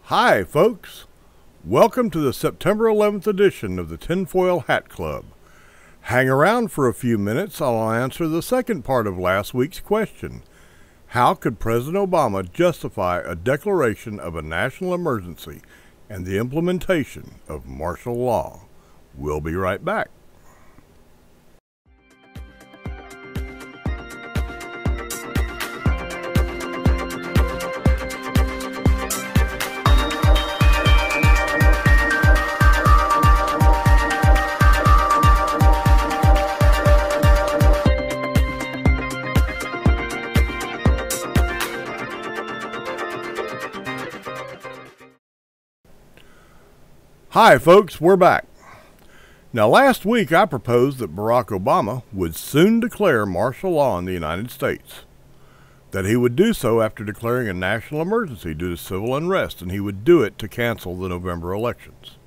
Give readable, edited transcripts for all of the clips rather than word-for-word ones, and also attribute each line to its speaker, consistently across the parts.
Speaker 1: Hi, folks. Welcome to the September 11th edition of the Tinfoil Hat Club. Hang around for a few minutes. I'll answer the second part of last week's question. How could President Obama justify a declaration of a national emergency and the implementation of martial law? We'll be right back. Hi folks, we're back. Now last week I proposed that Barack Obama would soon declare martial law in the United States. That he would do so after declaring a national emergency due to civil unrest, and he would do it to cancel the November elections.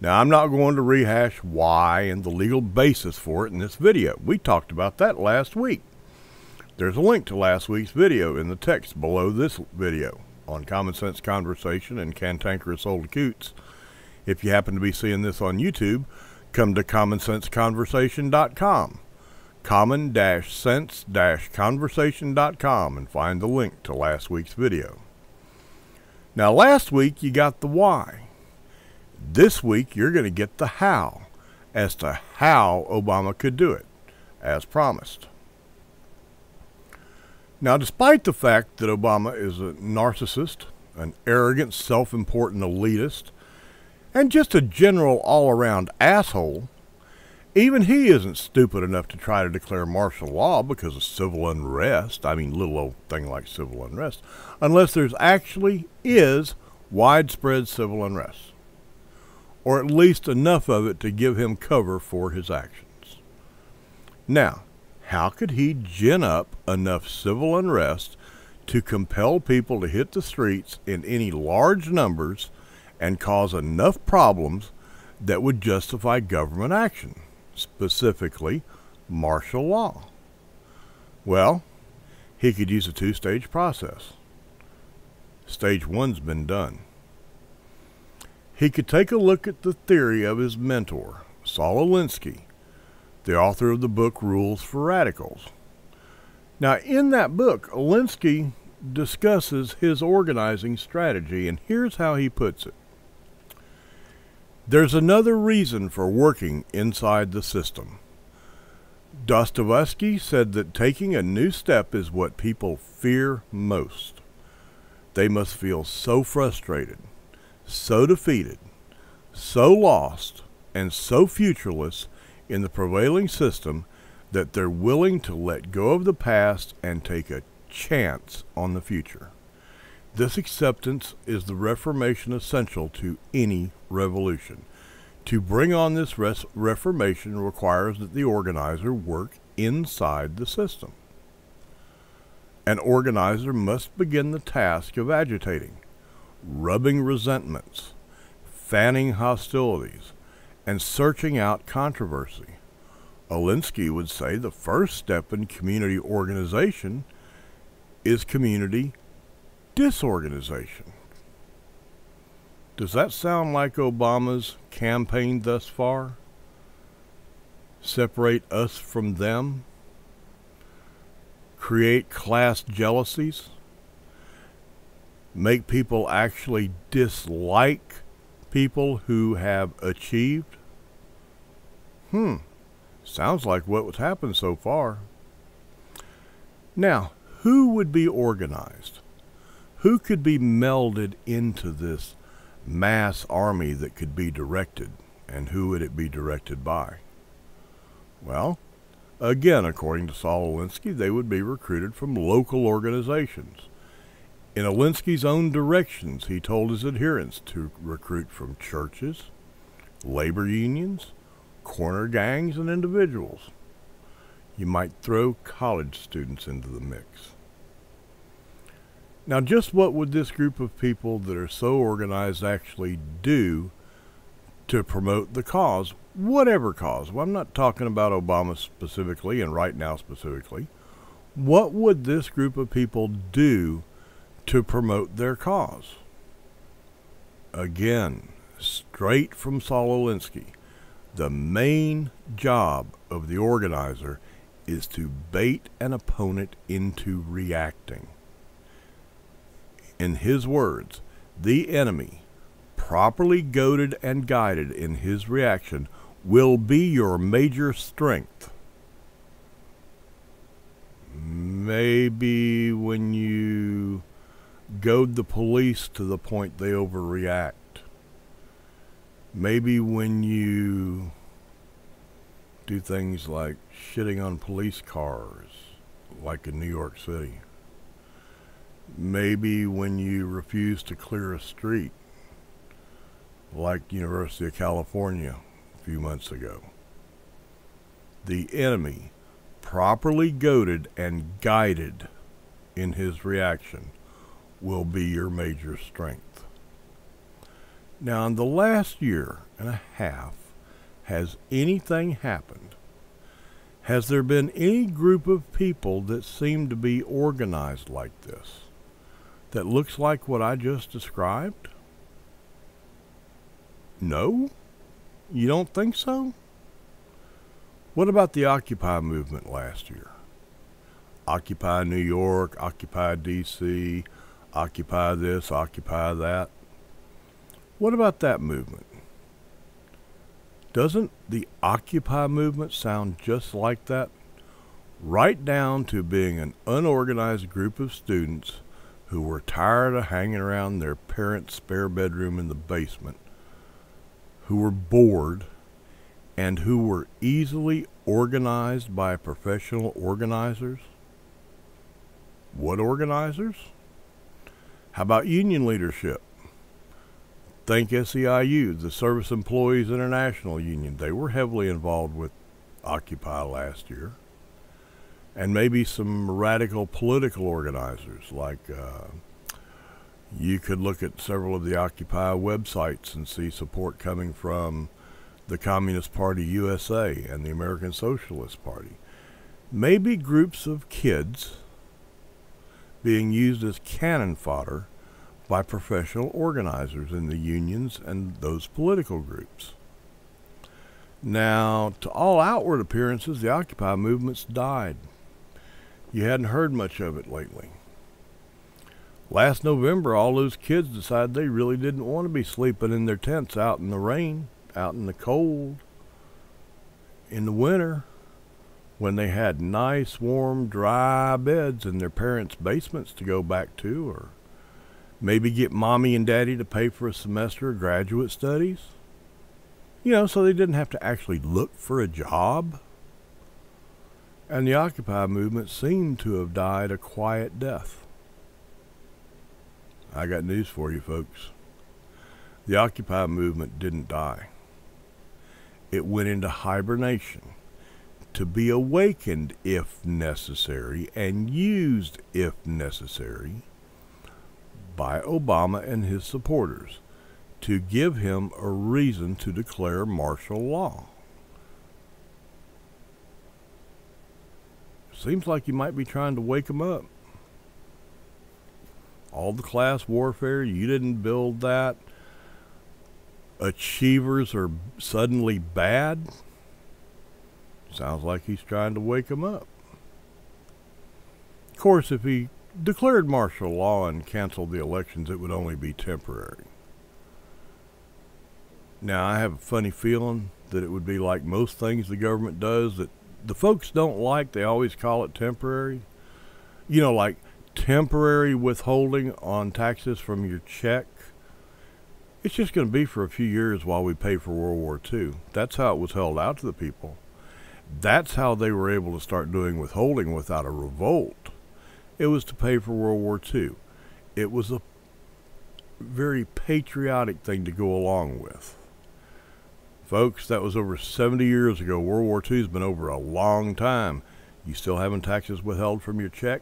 Speaker 1: Now I'm not going to rehash why and the legal basis for it in this video. We talked about that last week. There's a link to last week's video in the text below this video on Common Sense Conversation and Cantankerous Old Coots. If you happen to be seeing this on YouTube, come to commonsenseconversation.com, common-sense-conversation.com, and find the link to last week's video. Now, last week you got the why. This week you're going to get the how, as to how Obama could do it, as promised. Now, despite the fact that Obama is a narcissist, an arrogant, self-important elitist, and just a general all-around asshole, even he isn't stupid enough to try to declare martial law because of civil unrest. I mean, little old thing like civil unrest, unless there's actually is widespread civil unrest, or at least enough of it to give him cover for his actions. Now, how could he gin up enough civil unrest to compel people to hit the streets in any large numbers and cause enough problems that would justify government action, specifically martial law? Well, he could use a two-stage process. Stage one's been done. He could take a look at the theory of his mentor, Saul Alinsky, the author of the book Rules for Radicals. Now, in that book, Alinsky discusses his organizing strategy, and here's how he puts it. There's another reason for working inside the system. Dostoevsky said that taking a new step is what people fear most. They must feel so frustrated, so defeated, so lost, and so futureless in the prevailing system that they're willing to let go of the past and take a chance on the future. This acceptance is the reformation essential to any revolution. To bring on this reformation requires that the organizer work inside the system. An organizer must begin the task of agitating, rubbing resentments, fanning hostilities, and searching out controversy. Alinsky would say the first step in community organization is community disorganization. Does that sound like Obama's campaign thus far? Separate us from them? Create class jealousies? Make people actually dislike people who have achieved? Sounds like what's happened so far. Now, who would be organized? Who could be melded into this mass army that could be directed, and who would it be directed by? Well, again, according to Saul Alinsky, they would be recruited from local organizations. In Alinsky's own directions, he told his adherents to recruit from churches, labor unions, corner gangs, and individuals. You might throw college students into the mix. Now, just what would this group of people that are so organized actually do to promote the cause? Whatever cause. Well, I'm not talking about Obama specifically and right now specifically. What would this group of people do to promote their cause? Again, straight from Saul Alinsky, the main job of the organizer is to bait an opponent into reacting. In his words, the enemy, properly goaded and guided in his reaction, will be your major strength. Maybe when you goad the police to the point they overreact. Maybe when you do things like shitting on police cars, like in New York City. Maybe when you refuse to clear a street, like University of California a few months ago. The enemy, properly goaded and guided in his reaction, will be your major strength. Now, in the last year and a half, has anything happened? Has there been any group of people that seem to be organized like this, that looks like what I just described? No? You don't think so? What about the Occupy movement last year? Occupy New York, Occupy DC, Occupy this, Occupy that. What about that movement? Doesn't the Occupy movement sound just like that? Right down to being an unorganized group of students who were tired of hanging around their parents' spare bedroom in the basement, who were bored, and who were easily organized by professional organizers. What organizers? How about union leadership? Think SEIU, the Service Employees International Union. They were heavily involved with Occupy last year. And maybe some radical political organizers, like you could look at several of the Occupy websites and see support coming from the Communist Party USA and the American Socialist Party. Maybe groups of kids being used as cannon fodder by professional organizers in the unions and those political groups. Now, to all outward appearances, the Occupy movement's died. You hadn't heard much of it lately. Last November, all those kids decided they really didn't want to be sleeping in their tents out in the rain, out in the cold, in the winter, when they had nice, warm, dry beds in their parents' basements to go back to, or maybe get mommy and daddy to pay for a semester of graduate studies. So they didn't have to actually look for a job. And the Occupy movement seemed to have died a quiet death. I got news for you, folks. The Occupy movement didn't die. It went into hibernation to be awakened if necessary and used if necessary by Obama and his supporters to give him a reason to declare martial law. Seems like you might be trying to wake them up. All the class warfare, you didn't build that. Achievers are suddenly bad. Sounds like he's trying to wake them up. Of course, if he declared martial law and canceled the elections, it would only be temporary. Now, I have a funny feeling that it would be like most things the government does that the folks don't like. They always call it temporary. Like temporary withholding on taxes from your check. It's just going to be for a few years while we pay for World War II. That's how it was held out to the people. That's how they were able to start doing withholding without a revolt. It was to pay for World War II. It was a very patriotic thing to go along with. Folks, that was over 70 years ago. World War II has been over a long time. You still having taxes withheld from your check?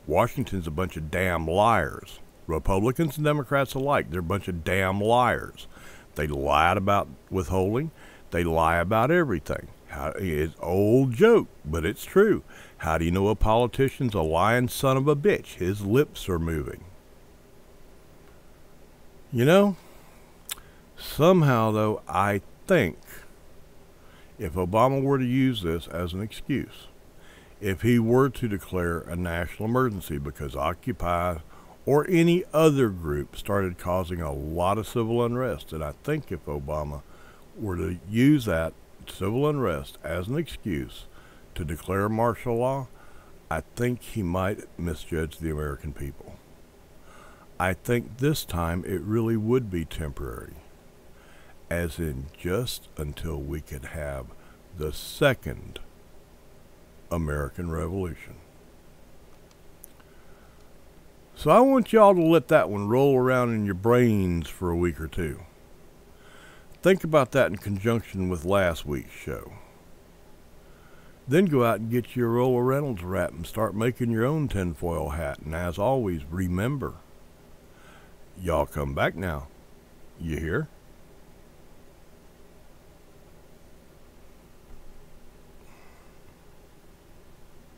Speaker 1: Washington's a bunch of damn liars. Republicans and Democrats alike, they're a bunch of damn liars. They lied about withholding. They lie about everything. It's an old joke, but it's true. How do you know a politician's a lying son of a bitch? His lips are moving. Somehow, though, I think if Obama were to use this as an excuse, if he were to declare a national emergency because Occupy or any other group started causing a lot of civil unrest, and I think if Obama were to use that civil unrest as an excuse to declare martial law, I think he might misjudge the American people. I think this time it really would be temporary, as in just until we could have the second American Revolution. So I want y'all to let that one roll around in your brains for a week or two. Think about that in conjunction with last week's show. Then go out and get you a roll of Reynolds Wrap and start making your own tinfoil hat. And as always, remember, y'all come back now. You hear?